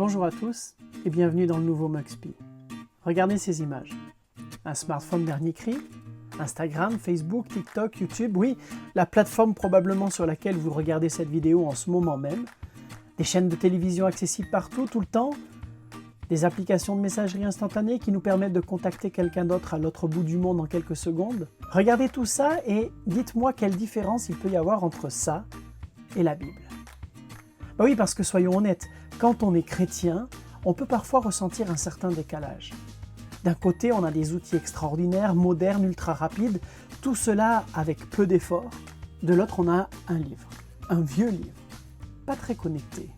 Bonjour à tous et bienvenue dans le nouveau Muxpy. Regardez ces images. Un smartphone dernier cri, Instagram, Facebook, TikTok, YouTube, oui, la plateforme probablement sur laquelle vous regardez cette vidéo en ce moment même, des chaînes de télévision accessibles partout, tout le temps, des applications de messagerie instantanée qui nous permettent de contacter quelqu'un d'autre à l'autre bout du monde en quelques secondes. Regardez tout ça et dites-moi quelle différence il peut y avoir entre ça et la Bible. Ben oui, parce que soyons honnêtes, quand on est chrétien, on peut parfois ressentir un certain décalage. D'un côté, on a des outils extraordinaires, modernes, ultra rapides, tout cela avec peu d'efforts. De l'autre, on a un livre, un vieux livre, pas très connecté,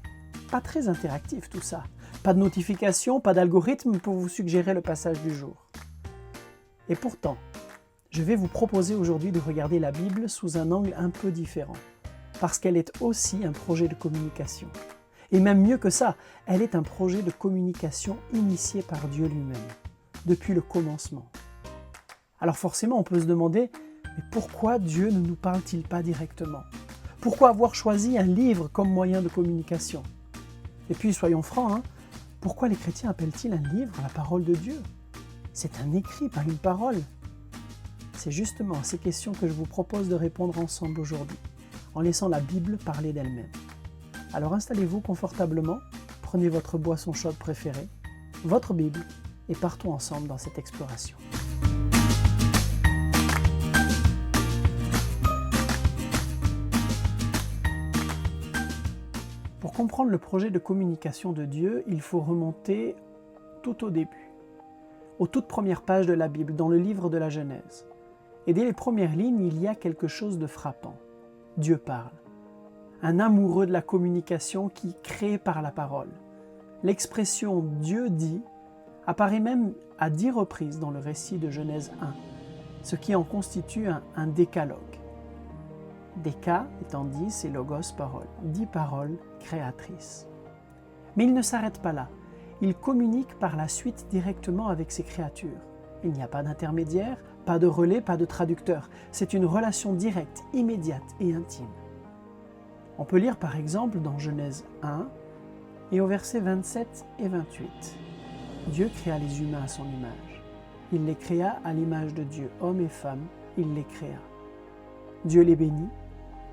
pas très interactif tout ça. Pas de notification, pas d'algorithme pour vous suggérer le passage du jour. Et pourtant, je vais vous proposer aujourd'hui de regarder la Bible sous un angle un peu différent, parce qu'elle est aussi un projet de communication. Et même mieux que ça, elle est un projet de communication initié par Dieu lui-même, depuis le commencement. Alors forcément, on peut se demander, mais pourquoi Dieu ne nous parle-t-il pas directement? Pourquoi avoir choisi un livre comme moyen de communication? Et puis, soyons francs, pourquoi les chrétiens appellent-ils un livre la parole de Dieu? C'est un écrit, pas une parole. C'est justement à ces questions que je vous propose de répondre ensemble aujourd'hui, en laissant la Bible parler d'elle-même. Alors installez-vous confortablement, prenez votre boisson chaude préférée, votre Bible, et partons ensemble dans cette exploration. Pour comprendre le projet de communication de Dieu, il faut remonter tout au début, aux toutes premières pages de la Bible, dans le livre de la Genèse. Et dès les premières lignes, il y a quelque chose de frappant. Dieu parle. Un amoureux de la communication qui crée par la parole. L'expression « Dieu dit » apparaît même à 10 reprises dans le récit de Genèse 1, ce qui en constitue un décalogue. Déca étant 10 et logos parole, 10 paroles créatrices. Mais il ne s'arrête pas là, il communique par la suite directement avec ses créatures. Il n'y a pas d'intermédiaire, pas de relais, pas de traducteur, c'est une relation directe, immédiate et intime. On peut lire par exemple dans Genèse 1 et au verset 27 et 28. Dieu créa les humains à son image. Il les créa à l'image de Dieu, hommes et femmes, il les créa. Dieu les bénit.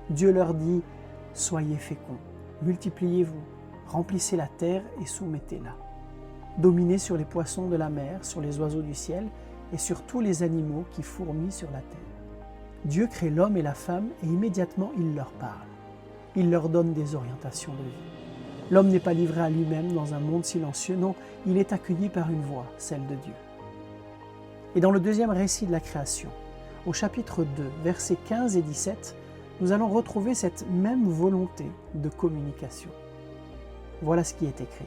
Dieu leur dit « Soyez féconds, multipliez-vous, remplissez la terre et soumettez-la. Dominez sur les poissons de la mer, sur les oiseaux du ciel et sur tous les animaux qui fourmillent sur la terre. » Dieu crée l'homme et la femme et immédiatement il leur parle. Il leur donne des orientations de vie. L'homme n'est pas livré à lui-même dans un monde silencieux, non, il est accueilli par une voix, celle de Dieu. Et dans le deuxième récit de la création, au chapitre 2, versets 15 et 17, nous allons retrouver cette même volonté de communication. Voilà ce qui est écrit.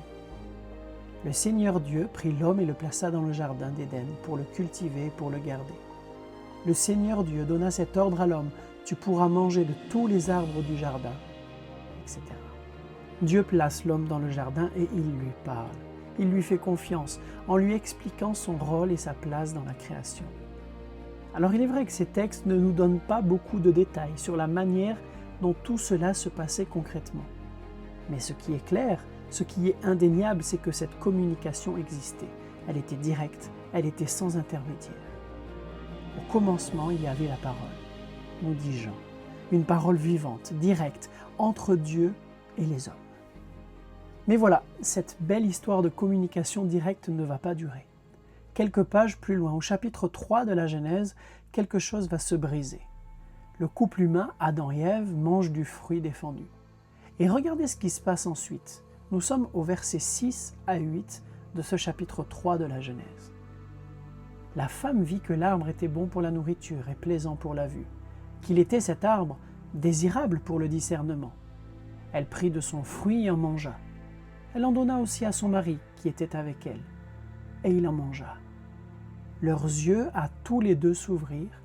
Le Seigneur Dieu prit l'homme et le plaça dans le jardin d'Éden pour le cultiver et pour le garder. Le Seigneur Dieu donna cet ordre à l'homme, tu pourras manger de tous les arbres du jardin, etc. Dieu place l'homme dans le jardin et il lui parle. Il lui fait confiance en lui expliquant son rôle et sa place dans la création. Alors il est vrai que ces textes ne nous donnent pas beaucoup de détails sur la manière dont tout cela se passait concrètement. Mais ce qui est clair, ce qui est indéniable, c'est que cette communication existait. Elle était directe, elle était sans intermédiaire. Au commencement, il y avait la parole, nous dit Jean. Une parole vivante, directe, entre Dieu et les hommes. Mais voilà, cette belle histoire de communication directe ne va pas durer. Quelques pages plus loin, au chapitre 3 de la Genèse, quelque chose va se briser. Le couple humain, Adam et Ève, mange du fruit défendu. Et regardez ce qui se passe ensuite. Nous sommes au verset 6 à 8 de ce chapitre 3 de la Genèse. La femme vit que l'arbre était bon pour la nourriture et plaisant pour la vue, qu'il était cet arbre désirable pour le discernement. Elle prit de son fruit et en mangea. Elle en donna aussi à son mari qui était avec elle, et il en mangea. Leurs yeux à tous les deux s'ouvrirent,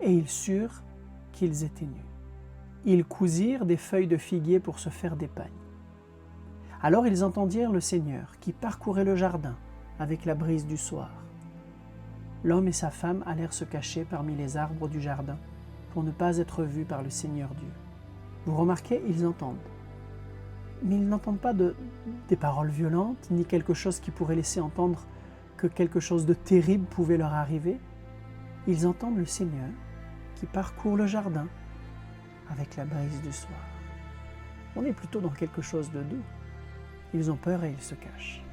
et ils surent qu'ils étaient nus. Ils cousirent des feuilles de figuier pour se faire des pagnes. Alors ils entendirent le Seigneur qui parcourait le jardin avec la brise du soir. L'homme et sa femme allèrent se cacher parmi les arbres du jardin pour ne pas être vus par le Seigneur Dieu. Vous remarquez, ils entendent. mais ils n'entendent pas des paroles violentes, ni quelque chose qui pourrait laisser entendre que quelque chose de terrible pouvait leur arriver. Ils entendent le Seigneur qui parcourt le jardin avec la brise du soir. On est plutôt dans quelque chose de doux. Ils ont peur et ils se cachent.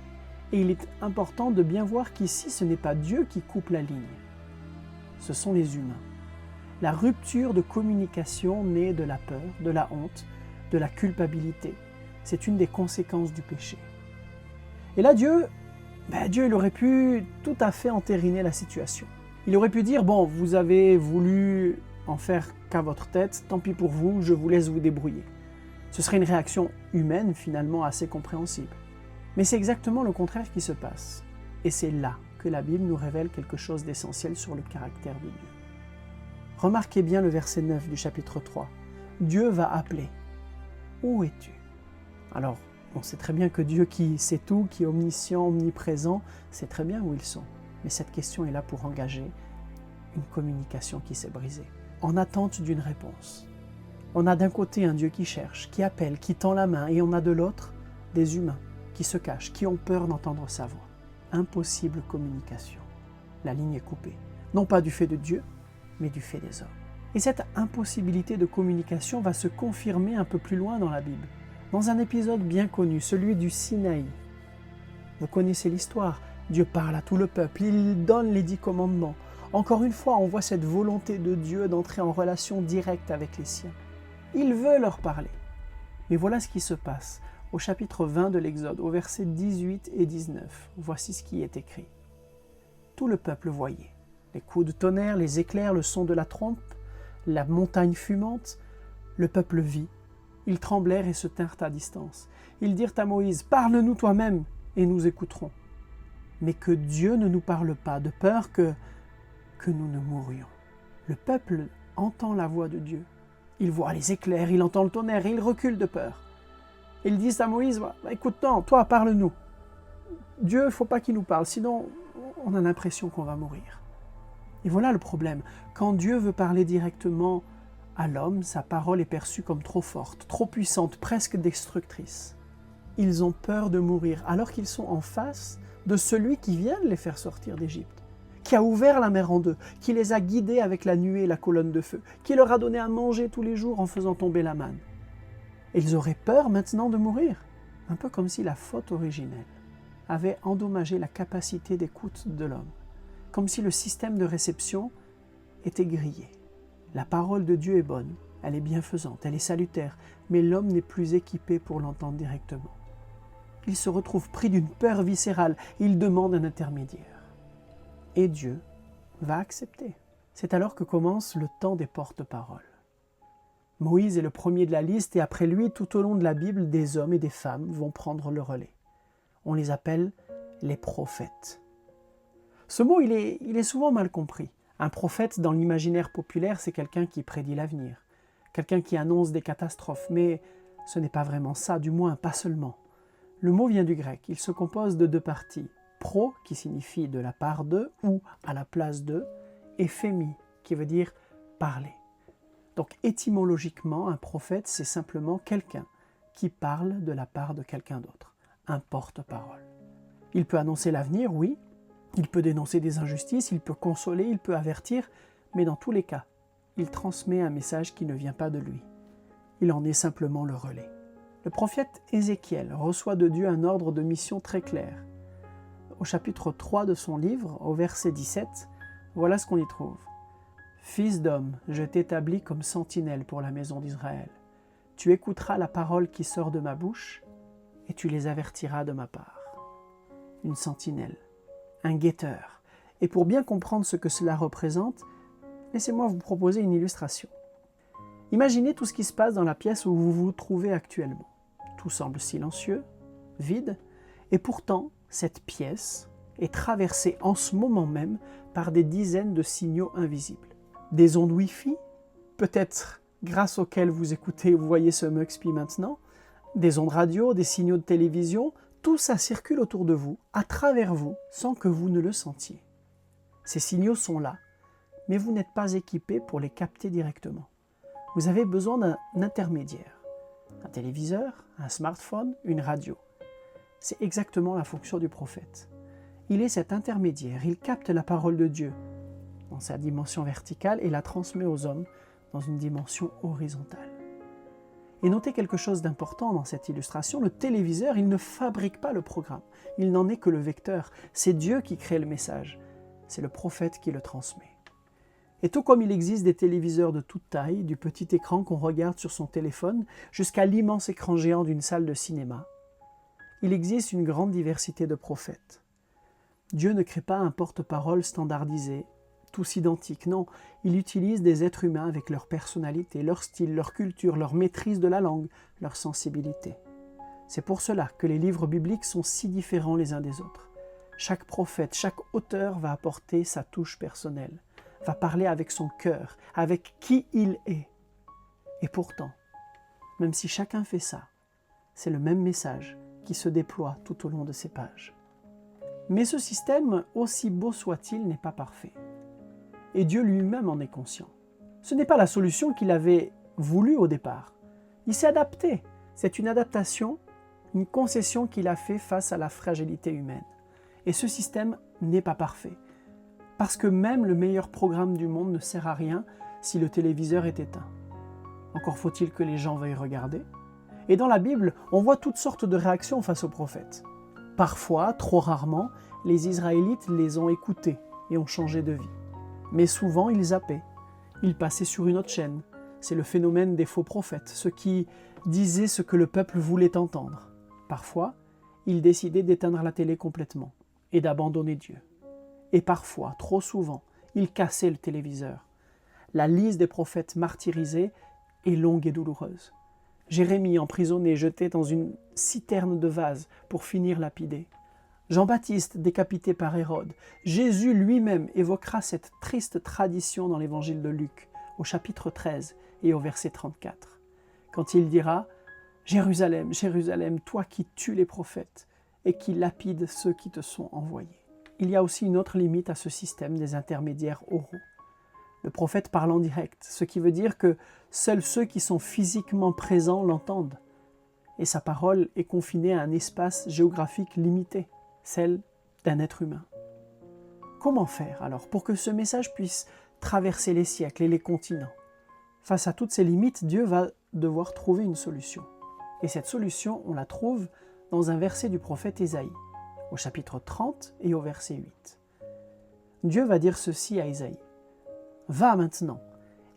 Et il est important de bien voir qu'ici, ce n'est pas Dieu qui coupe la ligne. Ce sont les humains. La rupture de communication naît de la peur, de la honte, de la culpabilité. C'est une des conséquences du péché. Et là, Dieu, il aurait pu tout à fait entériner la situation. Il aurait pu dire, bon, vous avez voulu en faire qu'à votre tête, tant pis pour vous, je vous laisse vous débrouiller. Ce serait une réaction humaine, finalement, assez compréhensible. Mais c'est exactement le contraire qui se passe. Et c'est là que la Bible nous révèle quelque chose d'essentiel sur le caractère de Dieu. Remarquez bien le verset 9 du chapitre 3. Dieu va appeler. Où es-tu? Alors, on sait très bien que Dieu qui sait tout, qui est omniscient, omniprésent, sait très bien où ils sont. Mais cette question est là pour engager une communication qui s'est brisée, en attente d'une réponse. On a d'un côté un Dieu qui cherche, qui appelle, qui tend la main, et on a de l'autre des humains qui se cachent, qui ont peur d'entendre sa voix. Impossible communication. La ligne est coupée. Non pas du fait de Dieu, mais du fait des hommes. Et cette impossibilité de communication va se confirmer un peu plus loin dans la Bible, dans un épisode bien connu, celui du Sinaï. Vous connaissez l'histoire. Dieu parle à tout le peuple, il donne les 10 commandements. Encore une fois, on voit cette volonté de Dieu d'entrer en relation directe avec les siens. Il veut leur parler. Mais voilà ce qui se passe. Au chapitre 20 de l'Exode, au versets 18 et 19, voici ce qui est écrit. Tout le peuple voyait. Les coups de tonnerre, les éclairs, le son de la trompe, la montagne fumante. Le peuple vit. Ils tremblèrent et se tinrent à distance. Ils dirent à Moïse, « Parle-nous toi-même, et nous écouterons. » Mais que Dieu ne nous parle pas, de peur que nous ne mourions. Le peuple entend la voix de Dieu. Il voit les éclairs, il entend le tonnerre, et il recule de peur. Ils disent à Moïse, « Écoute, non, toi, parle-nous. Dieu, il ne faut pas qu'il nous parle, sinon on a l'impression qu'on va mourir. » Et voilà le problème. Quand Dieu veut parler directement à l'homme, sa parole est perçue comme trop forte, trop puissante, presque destructrice. Ils ont peur de mourir, alors qu'ils sont en face de celui qui vient de les faire sortir d'Égypte, qui a ouvert la mer en deux, qui les a guidés avec la nuée et la colonne de feu, qui leur a donné à manger tous les jours en faisant tomber la manne. Et ils auraient peur maintenant de mourir, un peu comme si la faute originelle avait endommagé la capacité d'écoute de l'homme, comme si le système de réception était grillé. La parole de Dieu est bonne, elle est bienfaisante, elle est salutaire, mais l'homme n'est plus équipé pour l'entendre directement. Il se retrouve pris d'une peur viscérale, il demande un intermédiaire. Et Dieu va accepter. C'est alors que commence le temps des porte-paroles. Moïse est le premier de la liste et après lui, tout au long de la Bible, des hommes et des femmes vont prendre le relais. On les appelle les prophètes. Ce mot, il est souvent mal compris. Un prophète, dans l'imaginaire populaire, c'est quelqu'un qui prédit l'avenir, quelqu'un qui annonce des catastrophes, mais ce n'est pas vraiment ça, du moins pas seulement. Le mot vient du grec, il se compose de 2 parties. Pro, qui signifie de la part de, ou à la place de, et phémi, qui veut dire parler. Donc étymologiquement, un prophète, c'est simplement quelqu'un qui parle de la part de quelqu'un d'autre, un porte-parole. Il peut annoncer l'avenir, oui, il peut dénoncer des injustices, il peut consoler, il peut avertir, mais dans tous les cas, il transmet un message qui ne vient pas de lui. Il en est simplement le relais. Le prophète Ézéchiel reçoit de Dieu un ordre de mission très clair. Au chapitre 3 de son livre, au verset 17, voilà ce qu'on y trouve. « Fils d'homme, je t'établis comme sentinelle pour la maison d'Israël. Tu écouteras la parole qui sort de ma bouche et tu les avertiras de ma part. » Une sentinelle, un guetteur. Et pour bien comprendre ce que cela représente, laissez-moi vous proposer une illustration. Imaginez tout ce qui se passe dans la pièce où vous vous trouvez actuellement. Tout semble silencieux, vide, et pourtant, cette pièce est traversée en ce moment même par des dizaines de signaux invisibles. Des ondes Wi-Fi, peut-être grâce auxquelles vous écoutez ou voyez ce Muxpi maintenant, des ondes radio, des signaux de télévision, tout ça circule autour de vous, à travers vous, sans que vous ne le sentiez. Ces signaux sont là, mais vous n'êtes pas équipé pour les capter directement. Vous avez besoin d'un intermédiaire téléviseur, un smartphone, une radio. C'est exactement la fonction du prophète. Il est cet intermédiaire, il capte la parole de Dieu dans sa dimension verticale et la transmet aux hommes dans une dimension horizontale. Et notez quelque chose d'important dans cette illustration, le téléviseur, il ne fabrique pas le programme, il n'en est que le vecteur. C'est Dieu qui crée le message, c'est le prophète qui le transmet. Et tout comme il existe des téléviseurs de toute taille, du petit écran qu'on regarde sur son téléphone jusqu'à l'immense écran géant d'une salle de cinéma, il existe une grande diversité de prophètes. Dieu ne crée pas un porte-parole standardisé, tous identiques. Non, il utilise des êtres humains avec leur personnalité, leur style, leur culture, leur maîtrise de la langue, leur sensibilité. C'est pour cela que les livres bibliques sont si différents les uns des autres. Chaque prophète, chaque auteur va apporter sa touche personnelle, va parler avec son cœur, avec qui il est. Et pourtant, même si chacun fait ça, c'est le même message qui se déploie tout au long de ces pages. Mais ce système, aussi beau soit-il, n'est pas parfait. Et Dieu lui-même en est conscient. Ce n'est pas la solution qu'il avait voulu au départ. Il s'est adapté. C'est une adaptation, une concession qu'il a fait face à la fragilité humaine. Et ce système n'est pas parfait. Parce que même le meilleur programme du monde ne sert à rien si le téléviseur est éteint. Encore faut-il que les gens veuillent regarder. Et dans la Bible, on voit toutes sortes de réactions face aux prophètes. Parfois, trop rarement, les Israélites les ont écoutés et ont changé de vie. Mais souvent, ils zappaient. Ils passaient sur une autre chaîne. C'est le phénomène des faux prophètes, ceux qui disaient ce que le peuple voulait entendre. Parfois, ils décidaient d'éteindre la télé complètement et d'abandonner Dieu. Et parfois, trop souvent, ils cassaient le téléviseur. La liste des prophètes martyrisés est longue et douloureuse. Jérémie emprisonné, jeté dans une citerne de vase pour finir lapidé. Jean-Baptiste décapité par Hérode. Jésus lui-même évoquera cette triste tradition dans l'évangile de Luc, au chapitre 13 et au verset 34, quand il dira « Jérusalem, Jérusalem, toi qui tues les prophètes et qui lapides ceux qui te sont envoyés. » Il y a aussi une autre limite à ce système des intermédiaires oraux. Le prophète parle en direct, ce qui veut dire que seuls ceux qui sont physiquement présents l'entendent. Et sa parole est confinée à un espace géographique limité, celle d'un être humain. Comment faire alors pour que ce message puisse traverser les siècles et les continents? Face à toutes ces limites, Dieu va devoir trouver une solution. Et cette solution, on la trouve dans un verset du prophète Ésaïe, au chapitre 30 et au verset 8. Dieu va dire ceci à Ésaïe. « Va maintenant,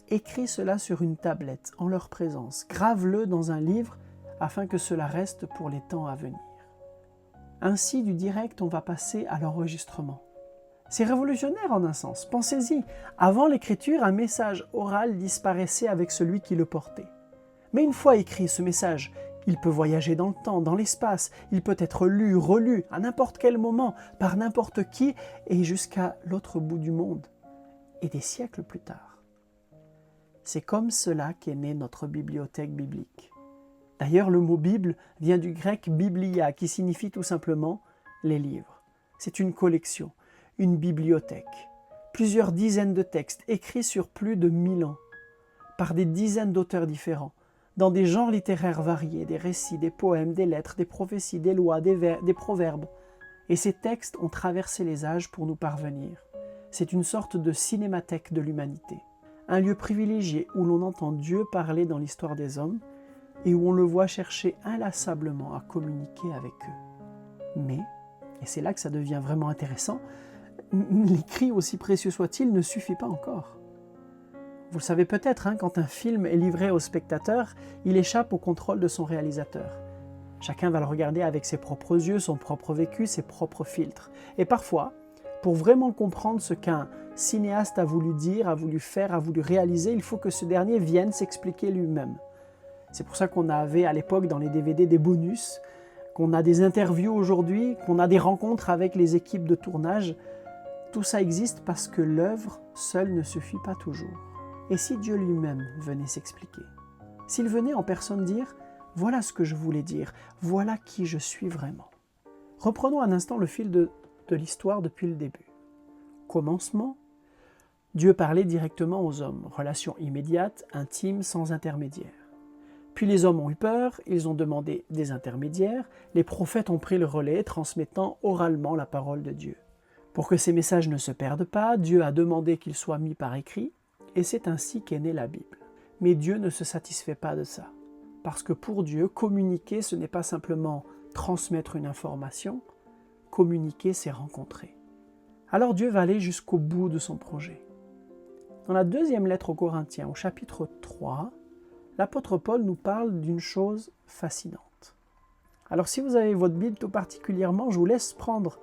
écris cela sur une tablette en leur présence, grave-le dans un livre afin que cela reste pour les temps à venir. » Ainsi, du direct, on va passer à l'enregistrement. C'est révolutionnaire en un sens. Pensez-y, avant l'écriture, un message oral disparaissait avec celui qui le portait. Mais une fois écrit, ce message, il peut voyager dans le temps, dans l'espace, il peut être lu, relu, à n'importe quel moment, par n'importe qui, et jusqu'à l'autre bout du monde, et des siècles plus tard. C'est comme cela qu'est née notre bibliothèque biblique. D'ailleurs, le mot « Bible » vient du grec « biblia » qui signifie tout simplement « les livres ». C'est une collection, une bibliothèque. Plusieurs dizaines de textes écrits sur plus de 1000 ans, par des dizaines d'auteurs différents, dans des genres littéraires variés, des récits, des poèmes, des lettres, des prophéties, des lois, des proverbes. Et ces textes ont traversé les âges pour nous parvenir. C'est une sorte de cinémathèque de l'humanité, un lieu privilégié où l'on entend Dieu parler dans l'histoire des hommes, et où on le voit chercher inlassablement à communiquer avec eux. Mais, et c'est là que ça devient vraiment intéressant, l'écrit, aussi précieux soit-il, ne suffit pas encore. Vous le savez peut-être, quand un film est livré au spectateur, il échappe au contrôle de son réalisateur. Chacun va le regarder avec ses propres yeux, son propre vécu, ses propres filtres. Et parfois, pour vraiment comprendre ce qu'un cinéaste a voulu dire, a voulu faire, a voulu réaliser, il faut que ce dernier vienne s'expliquer lui-même. C'est pour ça qu'on avait à l'époque dans les DVD des bonus, qu'on a des interviews aujourd'hui, qu'on a des rencontres avec les équipes de tournage. Tout ça existe parce que l'œuvre seule ne suffit pas toujours. Et si Dieu lui-même venait s'expliquer? S'il venait en personne dire « Voilà ce que je voulais dire, voilà qui je suis vraiment ». Reprenons un instant le fil de l'histoire depuis le début. Commencement, Dieu parlait directement aux hommes, relation immédiate, intime, sans intermédiaire. Puis les hommes ont eu peur, ils ont demandé des intermédiaires, les prophètes ont pris le relais, transmettant oralement la parole de Dieu. Pour que ces messages ne se perdent pas, Dieu a demandé qu'ils soient mis par écrit, et c'est ainsi qu'est née la Bible. Mais Dieu ne se satisfait pas de ça, parce que pour Dieu, communiquer, ce n'est pas simplement transmettre une information, communiquer, c'est rencontrer. Alors Dieu va aller jusqu'au bout de son projet. Dans la deuxième lettre aux Corinthiens, au chapitre 3, l'apôtre Paul nous parle d'une chose fascinante. Alors si vous avez votre Bible tout particulièrement, je vous laisse prendre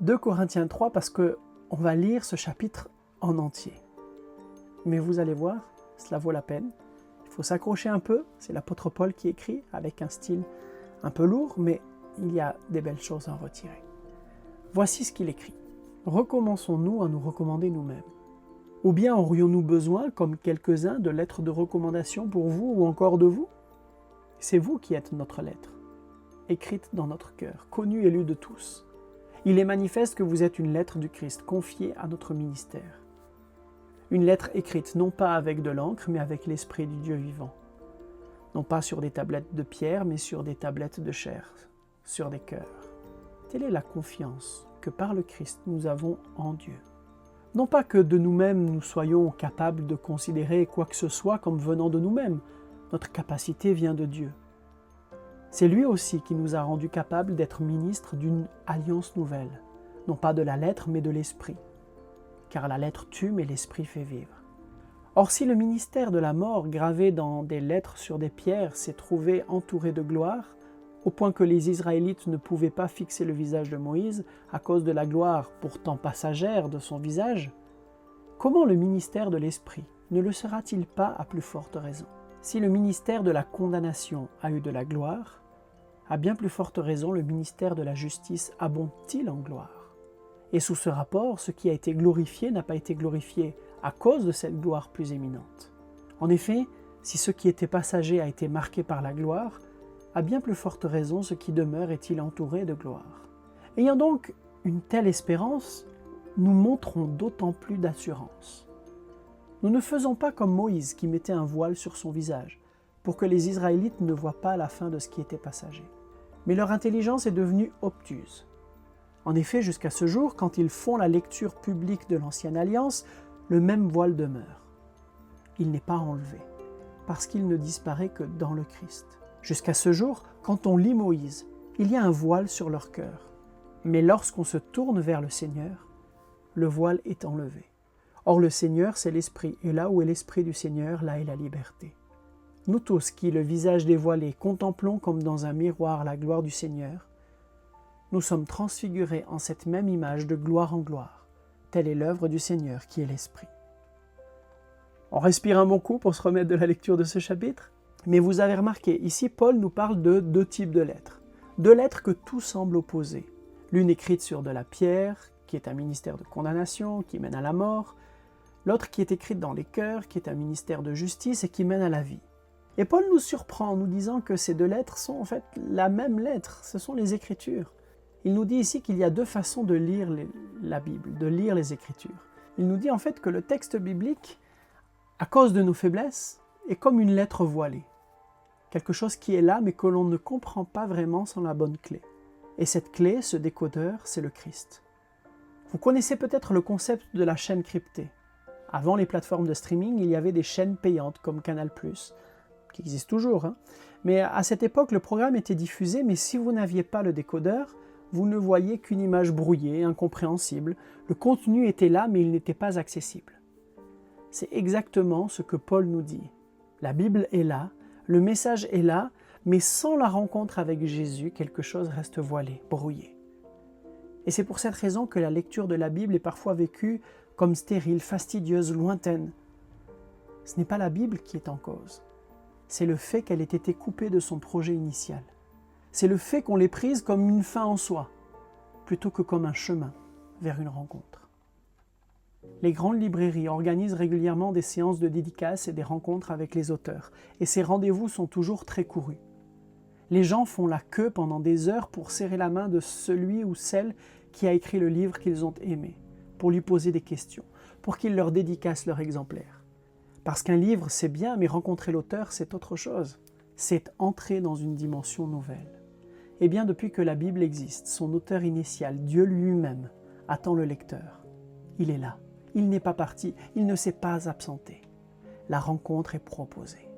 2 Corinthiens 3 parce qu'on va lire ce chapitre en entier. Mais vous allez voir, cela vaut la peine. Il faut s'accrocher un peu, c'est l'apôtre Paul qui écrit avec un style un peu lourd, mais il y a des belles choses à en retirer. Voici ce qu'il écrit. Recommençons-nous à nous recommander nous-mêmes. Ou bien aurions-nous besoin, comme quelques-uns, de lettres de recommandation pour vous ou encore de vous? C'est vous qui êtes notre lettre, écrite dans notre cœur, connue et lue de tous. Il est manifeste que vous êtes une lettre du Christ, confiée à notre ministère. Une lettre écrite non pas avec de l'encre, mais avec l'Esprit du Dieu vivant. Non pas sur des tablettes de pierre, mais sur des tablettes de chair, sur des cœurs. Telle est la confiance que par le Christ nous avons en Dieu. Non pas que de nous-mêmes nous soyons capables de considérer quoi que ce soit comme venant de nous-mêmes. Notre capacité vient de Dieu. C'est lui aussi qui nous a rendus capables d'être ministres d'une alliance nouvelle, non pas de la lettre mais de l'esprit. Car la lettre tue mais l'esprit fait vivre. Or si le ministère de la mort gravé dans des lettres sur des pierres s'est trouvé entouré de gloire, au point que les Israélites ne pouvaient pas fixer le visage de Moïse à cause de la gloire pourtant passagère de son visage, comment le ministère de l'Esprit ne le sera-t-il pas à plus forte raison? Si le ministère de la condamnation a eu de la gloire, à bien plus forte raison le ministère de la justice abonde-t-il en gloire? Et sous ce rapport, ce qui a été glorifié n'a pas été glorifié à cause de cette gloire plus éminente. En effet, si ce qui était passager a été marqué par la gloire, à bien plus forte raison, ce qui demeure est-il entouré de gloire. Ayant donc une telle espérance, nous montrons d'autant plus d'assurance. Nous ne faisons pas comme Moïse qui mettait un voile sur son visage, pour que les Israélites ne voient pas la fin de ce qui était passager. Mais leur intelligence est devenue obtuse. En effet, jusqu'à ce jour, quand ils font la lecture publique de l'Ancienne Alliance, le même voile demeure. Il n'est pas enlevé, parce qu'il ne disparaît que dans le Christ. Jusqu'à ce jour, quand on lit Moïse, il y a un voile sur leur cœur. Mais lorsqu'on se tourne vers le Seigneur, le voile est enlevé. Or le Seigneur, c'est l'Esprit, et là où est l'Esprit du Seigneur, là est la liberté. Nous tous qui, le visage dévoilé, contemplons comme dans un miroir la gloire du Seigneur, nous sommes transfigurés en cette même image de gloire en gloire. Telle est l'œuvre du Seigneur qui est l'Esprit. On respire un bon coup pour se remettre de la lecture de ce chapitre. Mais vous avez remarqué, ici Paul nous parle de 2 types de lettres. 2 lettres que tout semble opposer. L'une écrite sur de la pierre, qui est un ministère de condamnation, qui mène à la mort. L'autre qui est écrite dans les cœurs, qui est un ministère de justice et qui mène à la vie. Et Paul nous surprend en nous disant que ces 2 lettres sont en fait la même lettre, ce sont les Écritures. Il nous dit ici qu'il y a 2 façons de lire la Bible, de lire les Écritures. Il nous dit en fait que le texte biblique, à cause de nos faiblesses, est comme une lettre voilée. Quelque chose qui est là mais que l'on ne comprend pas vraiment sans la bonne clé. Et cette clé, ce décodeur, c'est le Christ. Vous connaissez peut-être le concept de la chaîne cryptée. Avant les plateformes de streaming, il y avait des chaînes payantes comme Canal+, qui existent toujours. Mais à cette époque, le programme était diffusé, mais si vous n'aviez pas le décodeur, vous ne voyiez qu'une image brouillée, incompréhensible. Le contenu était là, mais il n'était pas accessible. C'est exactement ce que Paul nous dit. La Bible est là, le message est là, mais sans la rencontre avec Jésus, quelque chose reste voilé, brouillé. Et c'est pour cette raison que la lecture de la Bible est parfois vécue comme stérile, fastidieuse, lointaine. Ce n'est pas la Bible qui est en cause. C'est le fait qu'elle ait été coupée de son projet initial. C'est le fait qu'on l'ait prise comme une fin en soi, plutôt que comme un chemin vers une rencontre. Les grandes librairies organisent régulièrement des séances de dédicaces et des rencontres avec les auteurs, et ces rendez-vous sont toujours très courus. Les gens font la queue pendant des heures pour serrer la main de celui ou celle qui a écrit le livre qu'ils ont aimé, pour lui poser des questions, pour qu'il leur dédicace leur exemplaire. Parce qu'un livre, c'est bien, mais rencontrer l'auteur, c'est autre chose. c'est entrer dans une dimension nouvelle. Eh bien, depuis que la Bible existe, son auteur initial, Dieu lui-même, attend le lecteur. Il est là, il n'est pas parti, il ne s'est pas absenté. La rencontre est proposée.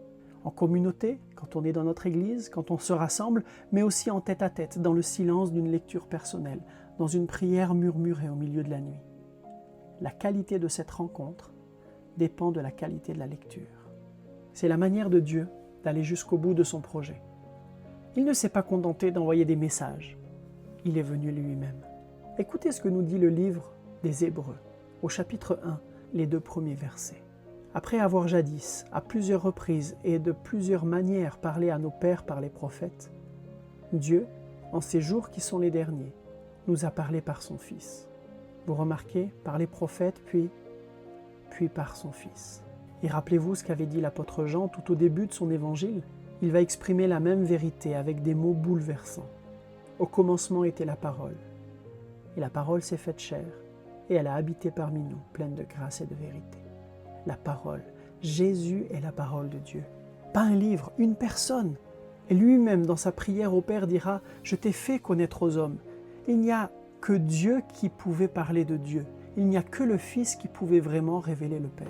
En communauté, quand on est dans notre église, quand on se rassemble, mais aussi en tête-à-tête, dans le silence d'une lecture personnelle, dans une prière murmurée au milieu de la nuit. La qualité de cette rencontre dépend de la qualité de la lecture. C'est la manière de Dieu d'aller jusqu'au bout de son projet. Il ne s'est pas contenté d'envoyer des messages. Il est venu lui-même. Écoutez ce que nous dit le livre des Hébreux, au chapitre 1, les 2 premiers versets. Après avoir jadis, à plusieurs reprises et de plusieurs manières parlé à nos pères par les prophètes, Dieu, en ces jours qui sont les derniers, nous a parlé par son Fils. Vous remarquez, par les prophètes, puis par son Fils. Et rappelez-vous ce qu'avait dit l'apôtre Jean tout au début de son évangile. Il va exprimer la même vérité avec des mots bouleversants. Au commencement était la parole, et la parole s'est faite chair, et elle a habité parmi nous, pleine de grâce et de vérité. La parole, Jésus est la parole de Dieu. Pas un livre, une personne. Et lui-même, dans sa prière au Père, dira « Je t'ai fait connaître aux hommes ». Il n'y a que Dieu qui pouvait parler de Dieu. Il n'y a que le Fils qui pouvait vraiment révéler le Père.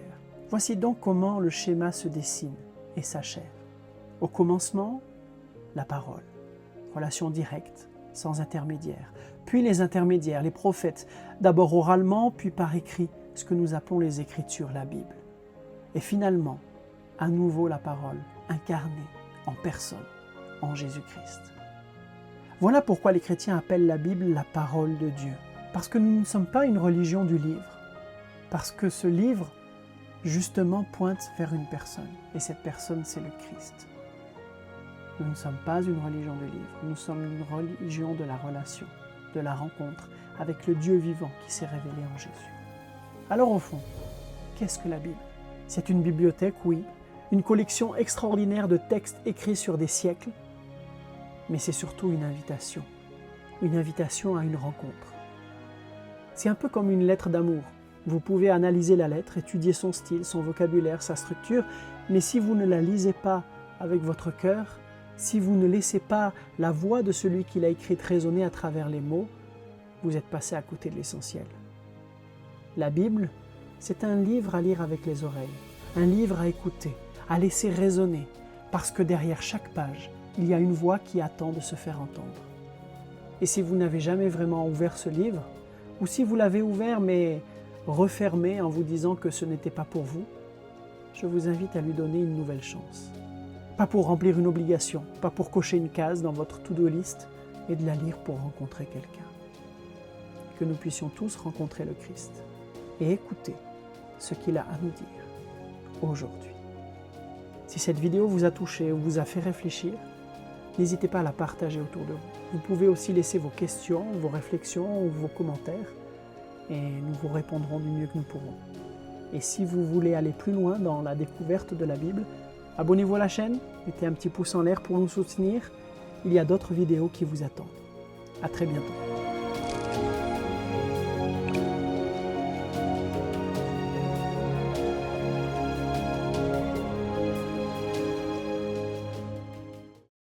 Voici donc comment le schéma se dessine et s'achève. Au commencement, la parole, relation directe, sans intermédiaire. Puis les intermédiaires, les prophètes, d'abord oralement, puis par écrit, ce que nous appelons les Écritures, la Bible. Et finalement, à nouveau la parole, incarnée en personne, en Jésus-Christ. Voilà pourquoi les chrétiens appellent la Bible la parole de Dieu. Parce que nous ne sommes pas une religion du livre. Parce que ce livre, justement, pointe vers une personne. Et cette personne, c'est le Christ. Nous ne sommes pas une religion de livre. Nous sommes une religion de la relation, de la rencontre avec le Dieu vivant qui s'est révélé en Jésus. Alors au fond, qu'est-ce que la Bible? C'est une bibliothèque, oui, une collection extraordinaire de textes écrits sur des siècles, mais c'est surtout une invitation à une rencontre. C'est un peu comme une lettre d'amour. Vous pouvez analyser la lettre, étudier son style, son vocabulaire, sa structure, mais si vous ne la lisez pas avec votre cœur, si vous ne laissez pas la voix de celui qui l'a écrite résonner à travers les mots, vous êtes passé à côté de l'essentiel. La Bible, c'est un livre à lire avec les oreilles, un livre à écouter, à laisser résonner, parce que derrière chaque page, il y a une voix qui attend de se faire entendre. Et si vous n'avez jamais vraiment ouvert ce livre, ou si vous l'avez ouvert mais refermé en vous disant que ce n'était pas pour vous, je vous invite à lui donner une nouvelle chance. Pas pour remplir une obligation, pas pour cocher une case dans votre to-do list, mais de la lire pour rencontrer quelqu'un. Que nous puissions tous rencontrer le Christ et écouter ce qu'il a à nous dire aujourd'hui. Si cette vidéo vous a touché ou vous a fait réfléchir, n'hésitez pas à la partager autour de vous. Vous pouvez aussi laisser vos questions, vos réflexions ou vos commentaires et nous vous répondrons du mieux que nous pourrons. Et si vous voulez aller plus loin dans la découverte de la Bible, abonnez-vous à la chaîne, mettez un petit pouce en l'air pour nous soutenir. Il y a d'autres vidéos qui vous attendent. À très bientôt.